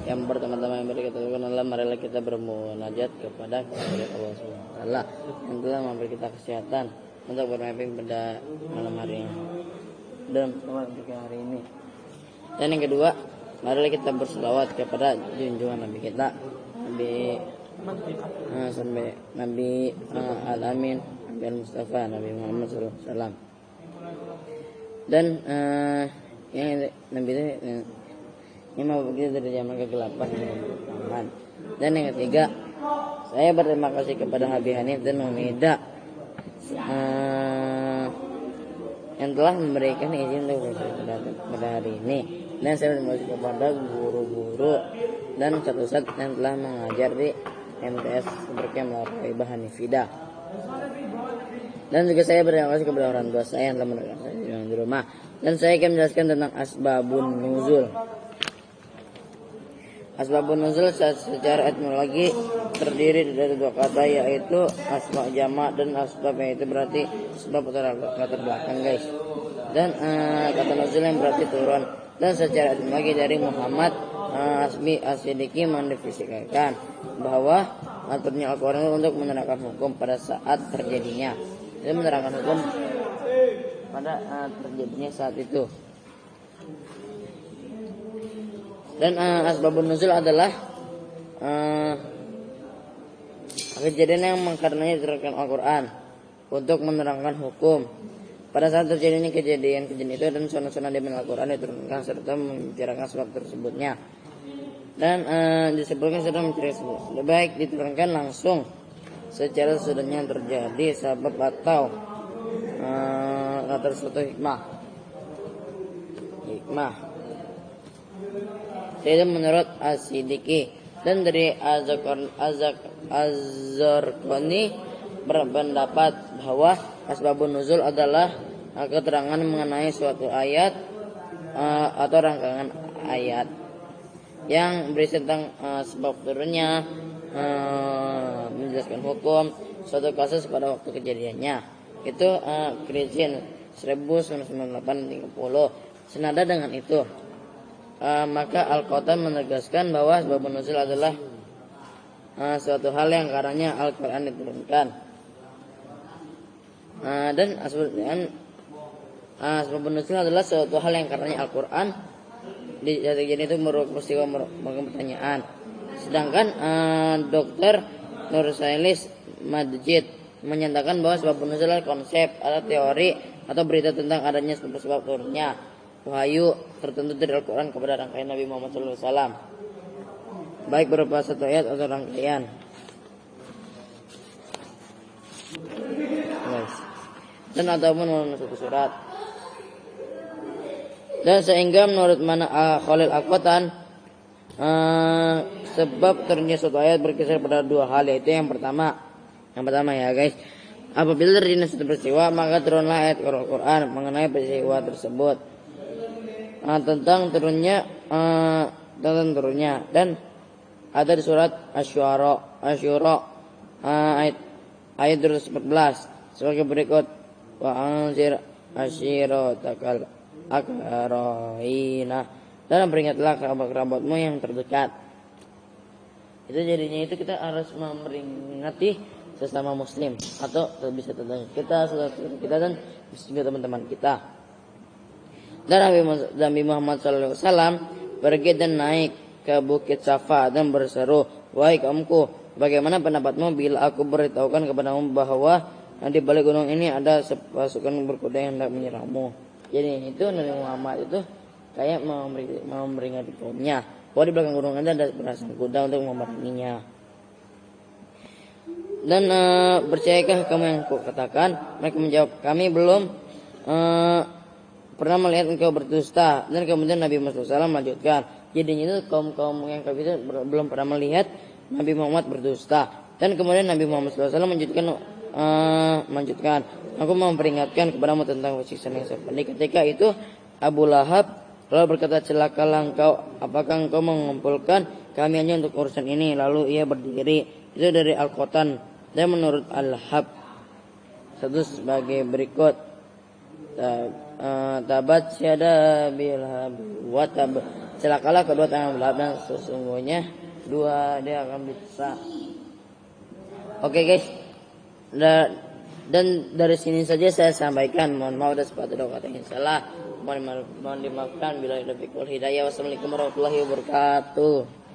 Yang pertama-tama yang kita lakukan adalah marilah kita bermunajat kepada Allah SWT yang telah memberi kita kesehatan untuk bermain pada malam hari ini dan malam hari ini. Dan yang kedua, marilah kita berselawat kepada junjungan Nabi kita, Nabi Al-Amin, Nabi Al-Mustafa, Nabi Muhammad SAW. Dan yang Nabi itu ini mau begitu dari zaman kegelapan. Dan yang ketiga, saya berterima kasih kepada Habib Hanif dan Hamida yang telah memberikan izin untuk pada hari ini. Dan saya berterima kasih kepada guru-guru dan ustaz-ustaz yang telah mengajar di MTS seperti melalui bahan Hanifida. Dan juga saya berterima kasih kepada orang tua saya yang telah mendengar saya di rumah. Dan saya akan menjelaskan tentang asbabun nuzul. Asbabun nuzul secara etimologi terdiri dari dua kata, yaitu asbab jamak dan asbab, yaitu berarti sebab latar belakang, guys. Dan kata nuzul yang berarti turun. Dan secara etimologi dari Muhammad Asbi As-Siddiqi mendefinisikan bahwa aturnya Al-Quran untuk menerangkan hukum pada saat terjadinya. Jadi menerangkan hukum pada terjadinya saat itu. Dan asbabun nuzul adalah kejadian yang karenanya diturunkan Al-Quran untuk menerangkan hukum pada saat terjadinya kejadian itu, dan sunnah-sunnah di Al-Quran diturunkan serta membicarakan sebab tersebutnya. Dan disebutkan serta membicarakan lebih baik diturunkan langsung secara sesudahnya terjadi sebab atau latar suatu hikmah. Itu menurut As-Siddiqi. Dan dari Az-Zarqani berpendapat bahwa asbabun nuzul adalah keterangan mengenai suatu ayat atau rangkaian ayat yang berisi tentang sebab turunnya, menjelaskan hukum suatu kasus pada waktu kejadiannya. Itu Krizin 1998-30. Senada dengan itu, maka Al-Qatan menegaskan bahwa asbabun nuzul adalah suatu hal yang karenanya Al-Quran diturunkan. Dan asbabun nuzul adalah suatu hal yang karenanya Al-Quran jadi itu merupakan peristiwa pertanyaan. Sedangkan Dr. Nursailis Majid menyatakan bahwa asbabun nuzul adalah konsep atau teori atau berita tentang adanya sebab turunnya wahyu tertentu dari Al-Quran kepada rangkaian Nabi Muhammad SAW, baik berupa satu ayat atau rangkaian. Dan ataupun melalui satu surat. Dan sehingga menurut Khalil Al-Qatan, sebab turunnya suatu ayat berkisar pada dua hal, yaitu yang pertama ya guys, apabila terjadi suatu peristiwa maka turunlah ayat Al-Quran mengenai peristiwa tersebut. Tentang turunnya dan ada di surat Asy-Syu'ara ayat 14 sebagai berikut: wa anzir ashiratakal aqrabina, dan peringatlah kerabat-kerabatmu yang terdekat. Itu jadinya itu kita harus memperingati sesama muslim atau bisa tetangga kita, saudara kita, dan juga teman-teman kita. Dan Nabi Muhammad SAW pergi dan naik ke Bukit Safa dan berseru, wahai kaumku, bagaimana pendapatmu bila aku beritahukan kepadamu bahwa di balik gunung ini ada pasukan berkuda yang hendak menyerangmu. Jadi itu Nabi Muhammad itu kayak memperingati kaumnya bahwa di belakang gunung ada belasan kuda untuk memeranginya. Dan percayakah kamu yang kukatakan? Mereka menjawab, kami belum pernah melihat engkau berdusta. Dan kemudian Nabi Muhammad SAW melanjutkan, jadinya itu kaum yang kafir itu belum pernah melihat Nabi Muhammad berdusta. Dan kemudian Nabi Muhammad SAW melanjutkan, aku memperingatkan kepadamu tentang siksaan yang seperti ketika itu Abu Lahab lalu berkata, celakalah engkau, apakah engkau mengumpulkan kami hanya untuk urusan ini? Lalu ia berdiri. Itu dari Al-Qatan. Dan menurut Al-Hab satu sebagai berikut, Tabat syada bilhab wa tab. Celakalah kedua tangan Lahab dan sesungguhnya dua dia akan bisa. Oke guys. Dan dari sini saja saya sampaikan. Mohon maaf atas sepatutnya kata yang salah. Mohon dimaafkan bila ada fikul hidayah. Wassalamualaikum warahmatullahi wabarakatuh.